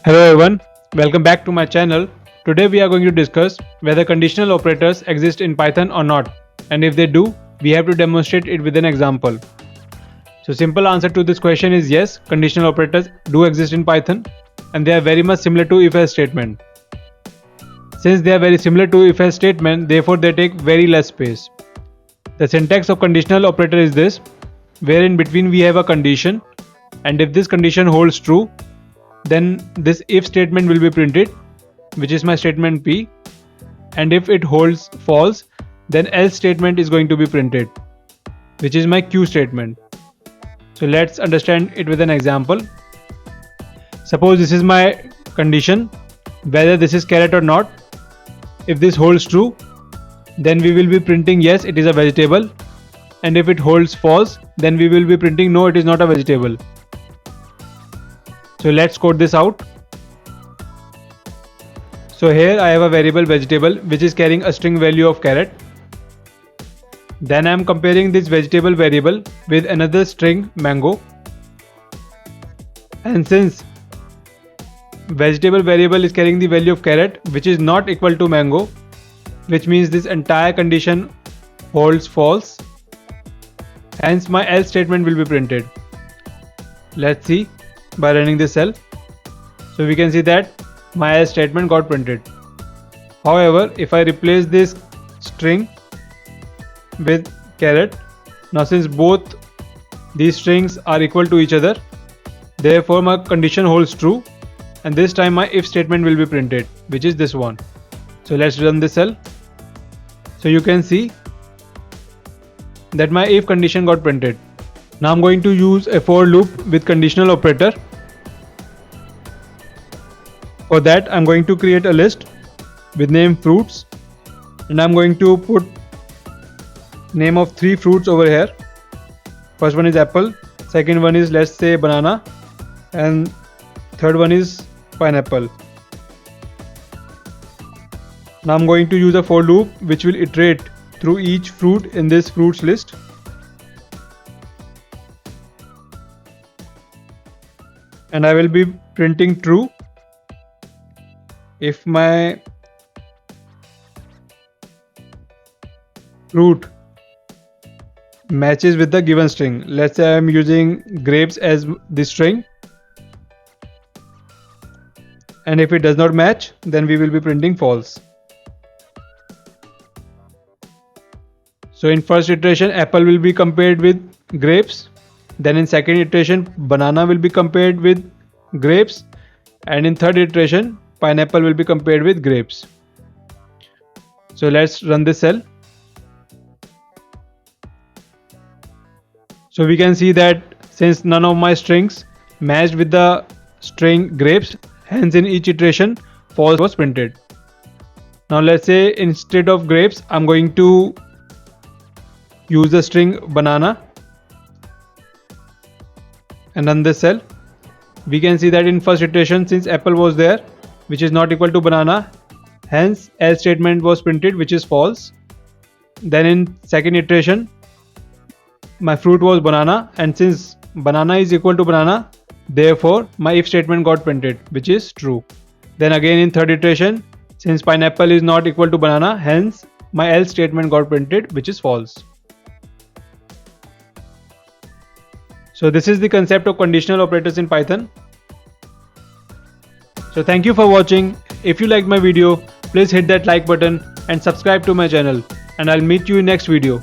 Hello everyone, welcome back to my channel. Today we are going to discuss whether conditional operators exist in Python or not, and if they do, we have to demonstrate it with an example. So simple answer to this question is yes, conditional operators do exist in Python and they are very much similar to if-else statement. Since they are very similar to if-else statement, therefore they take very less space. The syntax of conditional operator is this, where in between we have a condition, and if this condition holds true, then this if statement will be printed, which is my statement P, and if it holds false, then else statement is going to be printed, which is my Q statement. So let's understand it with an example. Suppose this is my condition, whether this is carrot or not. If this holds true, then we will be printing yes, it is a vegetable, and if it holds false, then we will be printing no, it is not a vegetable. So let's code this out. So here I have a variable vegetable which is carrying a string value of carrot. Then I am comparing this vegetable variable with another string mango. And since vegetable variable is carrying the value of carrot which is not equal to mango, which means this entire condition holds false, hence my else statement will be printed. Let's see by running this cell. So we can see that my else statement got printed. However, if I replace this string with carrot, now since both these strings are equal to each other, therefore my condition holds true, and this time my if statement will be printed, which is this one. So let's run this cell. So you can see that my if condition got printed. Now I'm going to use a for loop with conditional operator. For that I'm going to create a list with name fruits, and I'm going to put name of 3 fruits over here. First one is apple, second one is, let's say, banana, and third one is pineapple. Now I'm going to use a for loop which will iterate through each fruit in this fruits list. And I will be printing true if my fruit matches with the given string. Let's say I am using grapes as the string, and if it does not match, then we will be printing false. So in first iteration apple will be compared with grapes, then in second iteration banana will be compared with grapes, and in third iteration pineapple will be compared with grapes. So let's run this cell. So we can see that since none of my strings matched with the string grapes, hence in each iteration false was printed. Now let's say instead of grapes I'm going to use the string banana and run this cell. We can see that in first iteration, since apple was there, which is not equal to banana, hence else statement was printed, which is false. Then in second iteration my fruit was banana, and since banana is equal to banana, therefore my if statement got printed, which is true. Then again in third iteration, since pineapple is not equal to banana, hence my else statement got printed, which is false. So this is the concept of conditional operators in Python. So thank you for watching. If you liked my video, please hit that like button and subscribe to my channel, and I'll meet you in next video.